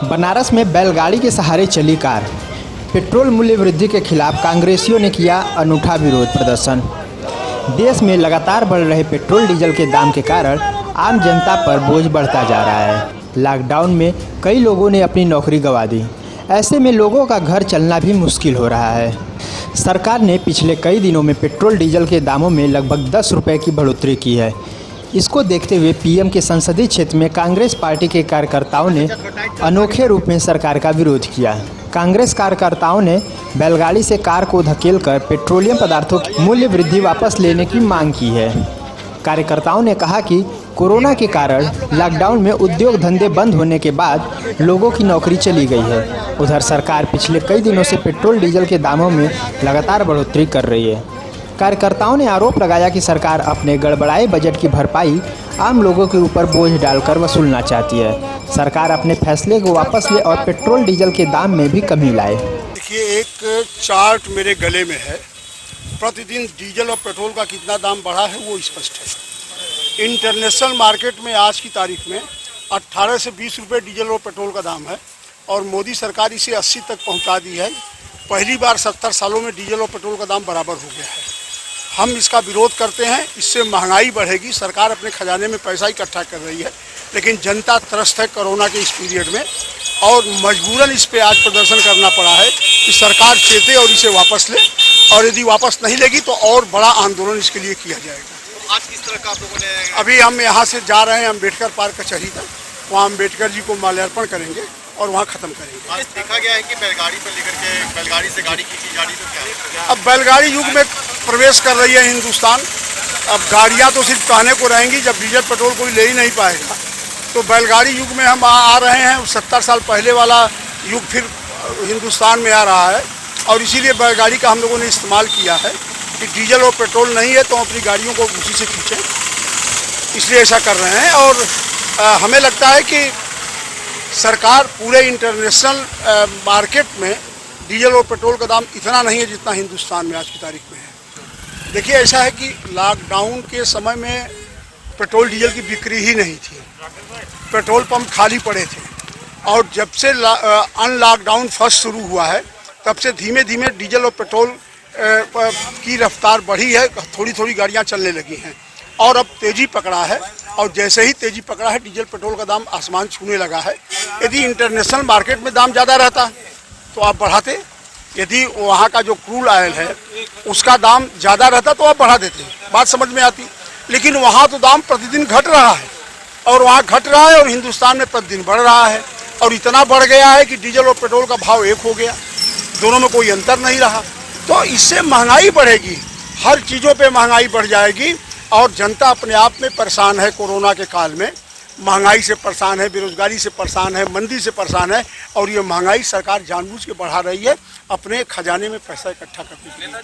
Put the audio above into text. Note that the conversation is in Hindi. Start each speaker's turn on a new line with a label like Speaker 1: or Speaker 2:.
Speaker 1: बनारस में बैलगाड़ी के सहारे चली कार। पेट्रोल मूल्य वृद्धि के खिलाफ कांग्रेसियों ने किया अनूठा विरोध प्रदर्शन। देश में लगातार बढ़ रहे पेट्रोल डीजल के दाम के कारण आम जनता पर बोझ बढ़ता जा रहा है। लॉकडाउन में कई लोगों ने अपनी नौकरी गंवा दी। ऐसे में लोगों का घर चलना भी मुश्किल हो रहा है। सरकार ने पिछले कई दिनों में पेट्रोल डीजल के दामों में लगभग 10 रुपये की बढ़ोतरी की है। इसको देखते हुए पीएम के संसदीय क्षेत्र में कांग्रेस पार्टी के कार्यकर्ताओं ने अनोखे रूप में सरकार का विरोध किया। कांग्रेस कार्यकर्ताओं ने बैलगाड़ी से कार को धकेलकर पेट्रोलियम पदार्थों की मूल्य वृद्धि वापस लेने की मांग की है। कार्यकर्ताओं ने कहा कि कोरोना के कारण लॉकडाउन में उद्योग धंधे बंद होने के बाद लोगों की नौकरी चली गई है। उधर सरकार पिछले कई दिनों से पेट्रोल डीजल के दामों में लगातार बढ़ोतरी कर रही है। कार्यकर्ताओं ने आरोप लगाया कि सरकार अपने गड़बड़ाए बजट की भरपाई आम लोगों के ऊपर बोझ डालकर वसूलना चाहती है। सरकार अपने फैसले को वापस ले और पेट्रोल डीजल के दाम में भी कमी लाए।
Speaker 2: देखिए, एक चार्ट मेरे गले में है। प्रतिदिन डीजल और पेट्रोल का कितना दाम बढ़ा है वो स्पष्ट है। इंटरनेशनल मार्केट में आज की तारीख में 18 से 20 रुपये डीजल और पेट्रोल का दाम है और मोदी सरकार इसे 80 तक पहुंचा दी है। पहली बार 70 सालों में डीजल और पेट्रोल का दाम बराबर हो गया है। हम इसका विरोध करते हैं। इससे महंगाई बढ़ेगी। सरकार अपने खजाने में पैसा इकट्ठा कर रही है, लेकिन जनता त्रस्त है कोरोना के इस पीरियड में और मजबूरन इस पे आज प्रदर्शन करना पड़ा है कि सरकार चेते और इसे वापस ले, और यदि वापस नहीं लेगी तो और बड़ा आंदोलन इसके लिए किया जाएगा।
Speaker 3: आज किस तरह का आप लोगों ने
Speaker 2: अभी हम यहाँ से जा रहे हैं अम्बेडकर पार्क कचहरी तक। वहाँ अम्बेडकर जी को माल्यार्पण करेंगे और वहाँ ख़त्म करेंगे।
Speaker 3: आज देखा गया है कि बैलगाड़ी पर लेकर के बैलगाड़ी से गाड़ी खींची जा रही, तो क्या
Speaker 2: अब बैलगाड़ी युग में प्रवेश कर रही है हिंदुस्तान। अब गाड़ियाँ तो सिर्फ कहने को रहेंगी, जब डीजल पेट्रोल कोई ले ही नहीं पाएगा। तो बैलगाड़ी युग में हम आ रहे हैं। 70 साल पहले वाला युग फिर हिंदुस्तान में आ रहा है और इसीलिए बैलगाड़ी का हम लोगों ने इस्तेमाल किया है कि डीजल और पेट्रोल नहीं है तो अपनी गाड़ियों को उसी से खींचें, इसलिए ऐसा कर रहे हैं। और हमें लगता है कि सरकार पूरे इंटरनेशनल मार्केट में डीजल और पेट्रोल का दाम इतना नहीं है जितना हिंदुस्तान में आज की तारीख में है। देखिए, ऐसा है कि लॉकडाउन के समय में पेट्रोल डीजल की बिक्री ही नहीं थी। पेट्रोल पंप खाली पड़े थे और जब से अनलॉकडाउन फर्स्ट शुरू हुआ है तब से धीमे धीमे डीजल और पेट्रोल की रफ्तार बढ़ी है। थोड़ी थोड़ी गाड़ियाँ चलने लगी हैं और अब तेज़ी पकड़ा है। और जैसे ही तेज़ी पकड़ा है डीजल पेट्रोल का दाम आसमान छूने लगा है। यदि इंटरनेशनल मार्केट में दाम ज़्यादा रहता तो आप बढ़ाते, यदि वहाँ का जो क्रूड ऑयल है उसका दाम ज़्यादा रहता तो आप बढ़ा देते, बात समझ में आती। लेकिन वहाँ तो दाम प्रतिदिन घट रहा है और वहाँ घट रहा है और हिंदुस्तान में प्रतिदिन बढ़ रहा है और इतना बढ़ गया है कि डीजल और पेट्रोल का भाव एक हो गया, दोनों में कोई अंतर नहीं रहा। तो इससे महंगाई बढ़ेगी, हर चीज़ों पे महंगाई बढ़ जाएगी और जनता अपने आप में परेशान है। कोरोना के काल में महंगाई से परेशान है, बेरोजगारी से परेशान है, मंदी से परेशान है और ये महंगाई सरकार जानबूझ के बढ़ा रही है अपने खजाने में पैसा इकट्ठा करने के लिए।